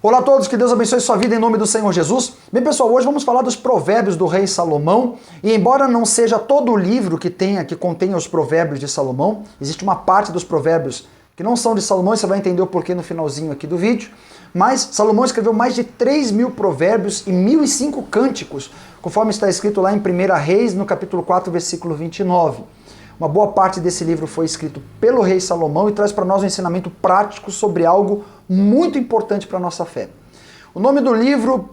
Olá a todos, que Deus abençoe sua vida em nome do Senhor Jesus. Bem pessoal, hoje vamos falar dos provérbios do rei Salomão, e embora não seja todo o livro que contém os provérbios de Salomão, existe uma parte dos provérbios que não são de Salomão, e você vai entender o porquê no finalzinho aqui do vídeo, mas Salomão escreveu mais de 3.000 provérbios e 1.005 cânticos, conforme está escrito lá em 1 Reis, no capítulo 4, versículo 29. Uma boa parte desse livro foi escrito pelo rei Salomão e traz para nós um ensinamento prático sobre algo muito importante para a nossa fé. O nome do livro,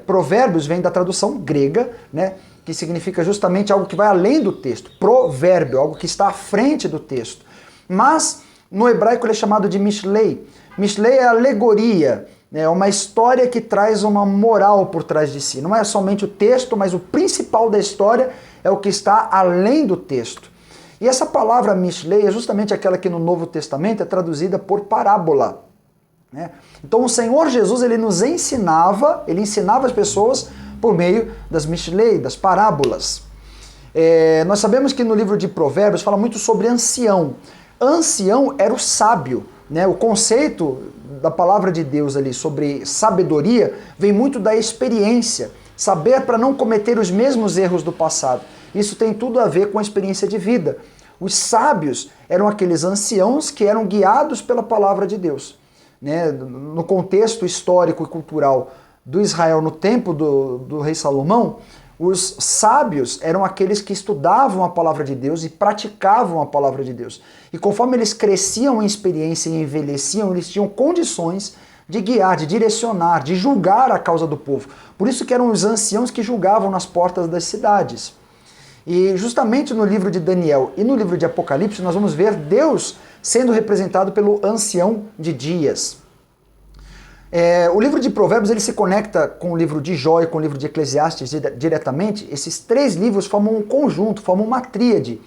Provérbios, vem da tradução grega, né, que significa justamente algo que vai além do texto. Provérbio, algo que está à frente do texto. Mas no hebraico ele é chamado de Mishlei. Mishlei é alegoria, é uma história que traz uma moral por trás de si. Não é somente o texto, mas o principal da história é o que está além do texto. E essa palavra Mishlei é justamente aquela que no Novo Testamento é traduzida por parábola, né? Então o Senhor Jesus ele ensinava as pessoas por meio das Mishlei, das parábolas. Nós sabemos que no livro de Provérbios fala muito sobre ancião. Ancião era o sábio, né? O conceito da palavra de Deus ali sobre sabedoria vem muito da experiência. Saber para não cometer os mesmos erros do passado. Isso tem tudo a ver com a experiência de vida. Os sábios eram aqueles anciãos que eram guiados pela palavra de Deus. Né? No contexto histórico e cultural do Israel no tempo do rei Salomão, os sábios eram aqueles que estudavam a palavra de Deus e praticavam a palavra de Deus. E conforme eles cresciam em experiência e envelheciam, eles tinham condições de guiar, de direcionar, de julgar a causa do povo. Por isso que eram os anciãos que julgavam nas portas das cidades. E justamente no livro de Daniel e no livro de Apocalipse nós vamos ver Deus sendo representado pelo ancião de dias. O livro de Provérbios ele se conecta com o livro de Jó e com o livro de Eclesiastes diretamente. Esses três livros formam um conjunto, formam uma tríade.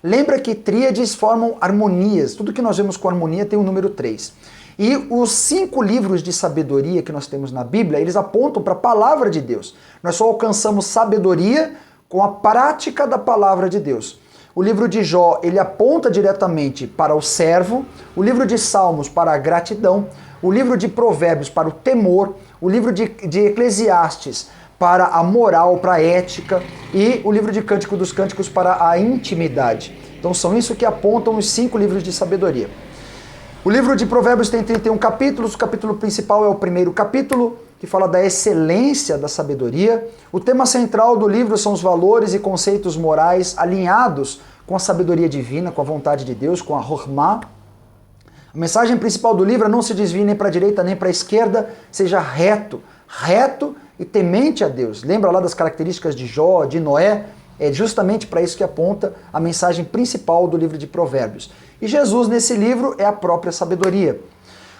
Lembra que tríades formam harmonias. Tudo que nós vemos com harmonia tem o número 3. E os 5 livros de sabedoria que nós temos na Bíblia, eles apontam para a palavra de Deus. Nós só alcançamos sabedoria com a prática da palavra de Deus. O livro de Jó, ele aponta diretamente para o servo, o livro de Salmos para a gratidão, o livro de Provérbios para o temor, o livro de Eclesiastes para a moral, para a ética, e o livro de Cântico dos Cânticos para a intimidade. Então são isso que apontam os 5 livros de sabedoria. O livro de Provérbios tem 31 capítulos, o capítulo principal é o primeiro capítulo, que fala da excelência da sabedoria. O tema central do livro são os valores e conceitos morais alinhados com a sabedoria divina, com a vontade de Deus, com a Hormá. A mensagem principal do livro é não se desvie nem para a direita nem para a esquerda, seja reto e temente a Deus. Lembra lá das características de Jó, de Noé? É justamente para isso que aponta a mensagem principal do livro de Provérbios. E Jesus, nesse livro, é a própria sabedoria.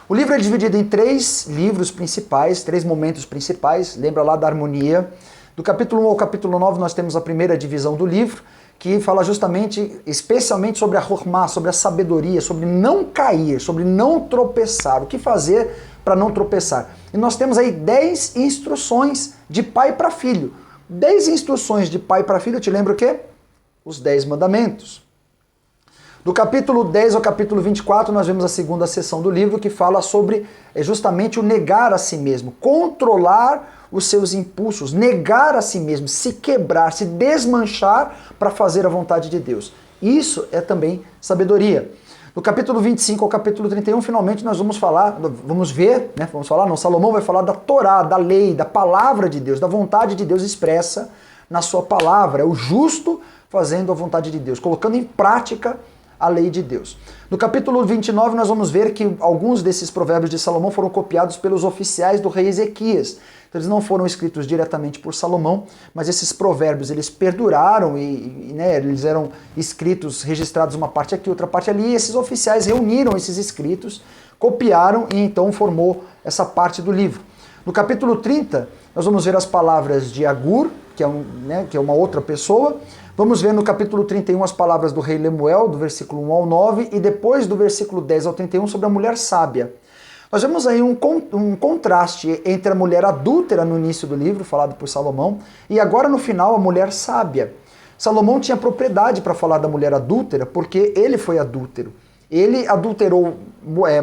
O livro é dividido em 3 livros principais, 3 momentos principais. Lembra lá da harmonia. Do capítulo 1 ao capítulo 9, nós temos a primeira divisão do livro, que fala justamente, especialmente sobre a Hormá, sobre a sabedoria, sobre não cair, sobre não tropeçar. O que fazer para não tropeçar? E nós temos aí 10 instruções de pai para filho. 10 instruções de pai para filho, te lembra o quê? Os 10 mandamentos. Do capítulo 10 ao capítulo 24, nós vemos a segunda seção do livro, que fala sobre justamente o negar a si mesmo, controlar os seus impulsos, negar a si mesmo, se quebrar, se desmanchar para fazer a vontade de Deus. Isso é também sabedoria. Do capítulo 25 ao capítulo 31, finalmente nós Salomão vai falar da Torá, da lei, da palavra de Deus, da vontade de Deus expressa na sua palavra. É o justo fazendo a vontade de Deus, colocando em prática a lei de Deus. No capítulo 29 nós vamos ver que alguns desses provérbios de Salomão foram copiados pelos oficiais do rei Ezequias. Então eles não foram escritos diretamente por Salomão, mas esses provérbios eles perduraram e eles eram escritos, registrados uma parte aqui, outra parte ali, e esses oficiais reuniram esses escritos, copiaram e então formou essa parte do livro. No capítulo 30 nós vamos ver as palavras de Agur, que é uma outra pessoa. Vamos ver no capítulo 31 as palavras do rei Lemuel, do versículo 1 ao 9, e depois do versículo 10 ao 31 sobre a mulher sábia. Nós vemos aí um contraste entre a mulher adúltera no início do livro, falado por Salomão, e agora no final a mulher sábia. Salomão tinha propriedade para falar da mulher adúltera porque ele foi adúltero. Ele adulterou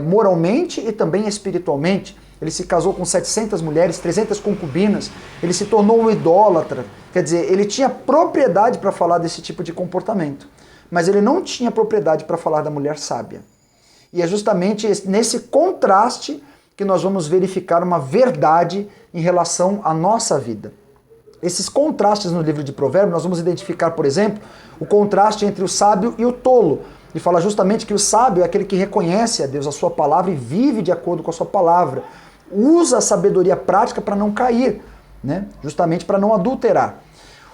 moralmente e também espiritualmente. ele se casou com 700 mulheres, 300 concubinas, ele se tornou um idólatra. Quer dizer, ele tinha propriedade para falar desse tipo de comportamento, mas ele não tinha propriedade para falar da mulher sábia. E é justamente nesse contraste que nós vamos verificar uma verdade em relação à nossa vida. Esses contrastes no livro de Provérbios, nós vamos identificar, por exemplo, o contraste entre o sábio e o tolo. E fala justamente que o sábio é aquele que reconhece a Deus, a sua palavra, e vive de acordo com a sua palavra. Usa a sabedoria prática para não cair, né? Justamente para não adulterar.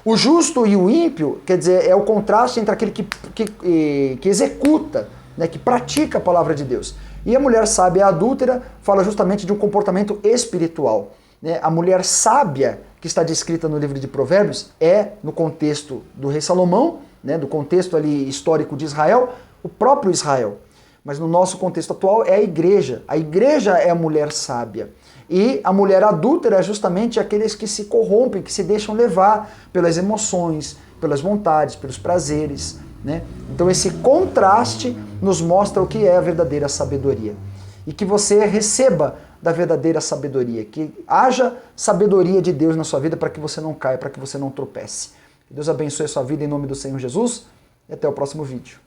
O justo e o ímpio, quer dizer, é o contraste entre aquele que executa, né, que pratica a palavra de Deus. E a mulher sábia, a adúltera, fala justamente de um comportamento espiritual. Né? A mulher sábia, que está descrita no livro de Provérbios, é, no contexto do rei Salomão, né, do contexto ali histórico de Israel, o próprio Israel. Mas no nosso contexto atual é a igreja. A igreja é a mulher sábia. E a mulher adúltera é justamente aqueles que se corrompem, que se deixam levar pelas emoções, pelas vontades, pelos prazeres. Né? Então esse contraste nos mostra o que é a verdadeira sabedoria. E que você receba da verdadeira sabedoria, que haja sabedoria de Deus na sua vida para que você não caia, para que você não tropece. Que Deus abençoe a sua vida em nome do Senhor Jesus e até o próximo vídeo.